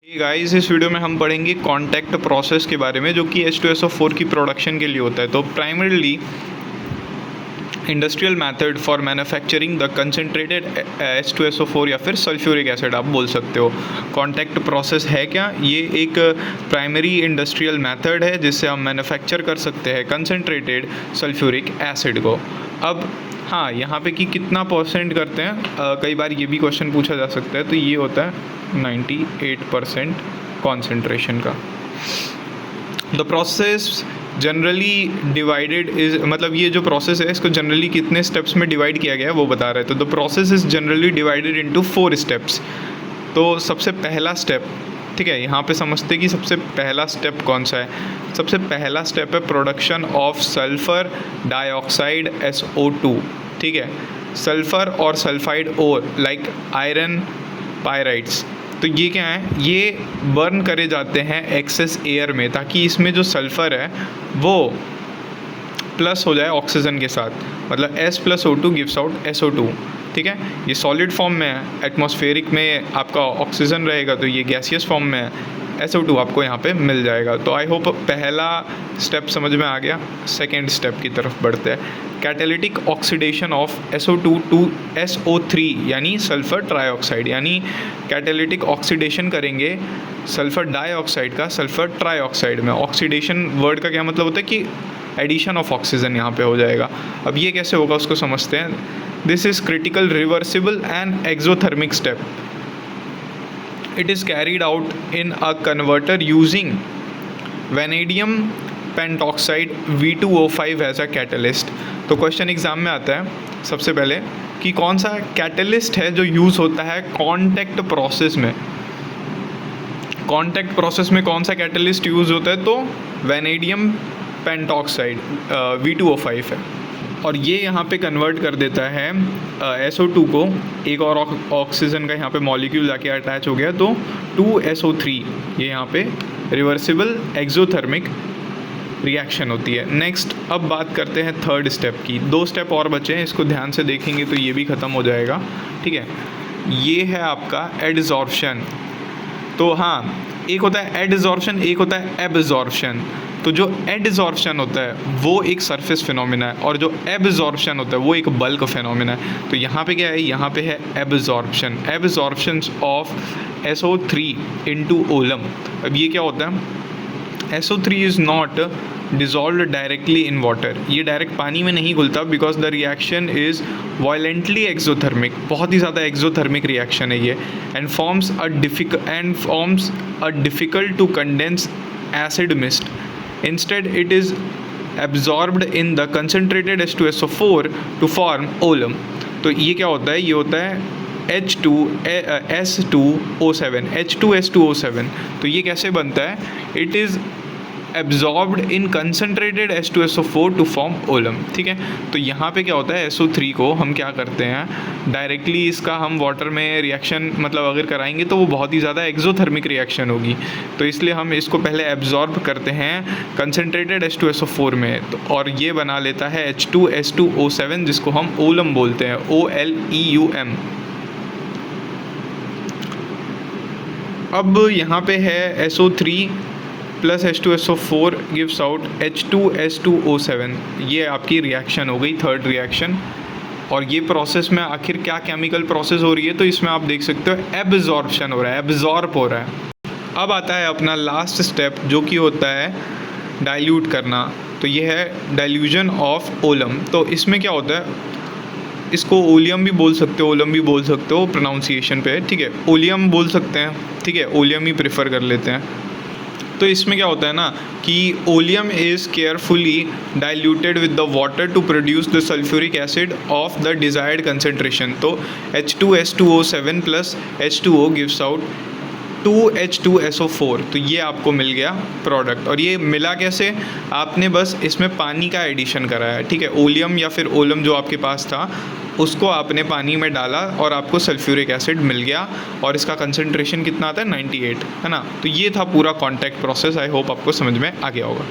Guys, इस video में हम पढ़ेंगे कॉन्टैक्ट प्रोसेस के बारे में, जो कि H2SO4 की प्रोडक्शन के लिए होता है। तो primarily industrial method for manufacturing the concentrated H2SO4 या फिर सल्फ्यूरिक एसिड आप बोल सकते हो। कॉन्टैक्ट प्रोसेस है क्या? ये एक प्राइमरी इंडस्ट्रियल मेथड है जिससे हम मैन्युफैक्चर कर सकते हैं कंसनट्रेटेड सल्फ्यूरिक एसिड को। अब हाँ, यहाँ पे कि कितना परसेंट करते हैं, कई बार ये भी क्वेश्चन पूछा जा सकता है। तो ये होता है 98% कॉन्सेंट्रेशन का। The process generally divided is, मतलब ये जो प्रोसेस है इसको जनरली कितने स्टेप्स में डिवाइड किया गया है वो बता रहा है। तो the process is generally divided into 4 steps. तो सबसे पहला स्टेप, ठीक है, यहाँ पे समझते कि सबसे पहला स्टेप कौन सा है। सबसे पहला स्टेप है production of sulphur dioxide SO2, ठीक है। सल्फ़र और सल्फाइड ओर लाइक आयरन पायराइड्स, तो ये क्या है, ये बर्न करे जाते हैं एक्सेस एयर में, ताकि इसमें जो सल्फ़र है वो प्लस हो जाए ऑक्सीजन के साथ। मतलब S+O2 गिव्स आउट SO2, ठीक है। ये सॉलिड फॉर्म में है, एटमॉस्फेरिक में आपका ऑक्सीजन रहेगा, तो ये गैसियस फॉर्म में है, SO2 आपको यहाँ पे मिल जाएगा। तो आई होप पहला स्टेप समझ में आ गया। सेकेंड स्टेप की तरफ बढ़ते हैं। Catalytic oxidation of SO2 to SO3 यानी सल्फ़र ट्राईऑक्साइड, यानी कैटेलिटिक ऑक्सीडेशन करेंगे सल्फ़र डाइऑक्साइड का सल्फ़र ट्राईऑक्साइड में। ऑक्सीडेशन वर्ड का क्या मतलब होता है कि एडिशन ऑफ ऑक्सीजन यहाँ पे हो जाएगा। अब ये कैसे होगा उसको समझते हैं। This is critical reversible and exothermic step. It is carried out in a converter using vanadium pentoxide V2O5 as a catalyst। तो क्वेश्चन एग्जाम में आता है सबसे पहले कि कौन सा कैटलिस्ट है जो यूज़ होता है कॉन्टैक्ट प्रोसेस में। कॉन्टैक्ट प्रोसेस में कौन सा कैटलिस्ट यूज़ होता है? तो वैनेडियम पेंटॉक्साइड V2O5 है, और ये यहाँ पे कन्वर्ट कर देता है SO2 को। एक और ऑक्सीजन का यहाँ पे मॉलिक्यूल जाके अटैच हो गया, तो 2SO3, ये यहाँ पे रिवर्सिबल एक्सोथर्मिक रिएक्शन होती है। नेक्स्ट, अब बात करते हैं थर्ड स्टेप की। 2 स्टेप और बचे हैं, इसको ध्यान से देखेंगे तो ये भी ख़त्म हो जाएगा, ठीक है। ये है आपका एडजॉर्प्शन। तो हाँ, एक होता है एडजॉर्प्शन, एक होता है एब्जॉर्प्शन। तो जो एडजॉर्प्शन होता है वो एक सरफेस फिनोमिना है, और जो एब्जॉर्प्शन होता है वो एक बल्क फिनोमिना है। तो यहाँ पे क्या है, यहाँ पे है absorption, absorption of SO3 into oleum. अब ये क्या होता है, SO3 is not dissolve directly in water. ये डायरेक्ट पानी में नहीं घुलता, because the reaction is violently exothermic, बहुत ही ज़्यादा एक्सोथर्मिक रिएक्शन है ये। And forms a difficult to condense acid mist. Instead, it is absorbed in the concentrated H2SO4 to form oolum. तो ये क्या होता है, ये होता है H2S2O7, H2S2O7। तो ये कैसे बनता है, it is absorbed in concentrated H2SO4 to form oleum, ठीक है। तो यहाँ पे क्या होता है, SO3 को हम क्या करते हैं, डायरेक्टली इसका हम वाटर में रिएक्शन मतलब अगर कराएंगे तो वो बहुत ही ज़्यादा एक्सोथर्मिक रिएक्शन होगी। तो इसलिए हम इसको पहले एब्जॉर्ब करते हैं कंसनट्रेटेड H2SO4 में, तो और ये बना लेता है H2S2O7, जिसको हम ओलम बोलते हैं, OLEUM। अब यहाँ पे है SO3 plus H2SO4 gives out H2S2O7। ये आपकी रिएक्शन हो गई, थर्ड रिएक्शन। और ये प्रोसेस में आखिर क्या केमिकल प्रोसेस हो रही है, तो इसमें आप देख सकते हो एब्जॉर्प्शन हो रहा है, एब्जॉर्ब हो रहा है। अब आता है अपना लास्ट स्टेप, जो कि होता है डाइल्यूट करना। तो ये है डाइल्यूजन ऑफ ओलम। तो इसमें क्या होता है, इसको ओलियम भी बोल सकते हो, ओलम भी बोल सकते हो, प्रोनाउंसिएशन पे, ठीक है। ओलियम बोल सकते हैं, ठीक है, ओलियम ही प्रेफर कर लेते हैं। तो इसमें क्या होता है ना कि oleum is carefully diluted with the water to produce the sulphuric acid of the desired concentration. तो H2S2O7 plus H2O gives out 2H2SO4। तो ये आपको मिल गया प्रोडक्ट। और ये मिला कैसे, आपने बस इसमें पानी का एडिशन कराया, ठीक है। ओलियम या फिर ओलम जो आपके पास था उसको आपने पानी में डाला और आपको सल्फ्यूरिक एसिड मिल गया, और इसका कंसंट्रेशन कितना आता है, 98, है ना। तो ये था पूरा कॉन्टैक्ट प्रोसेस। आई होप आपको समझ में आ गया होगा।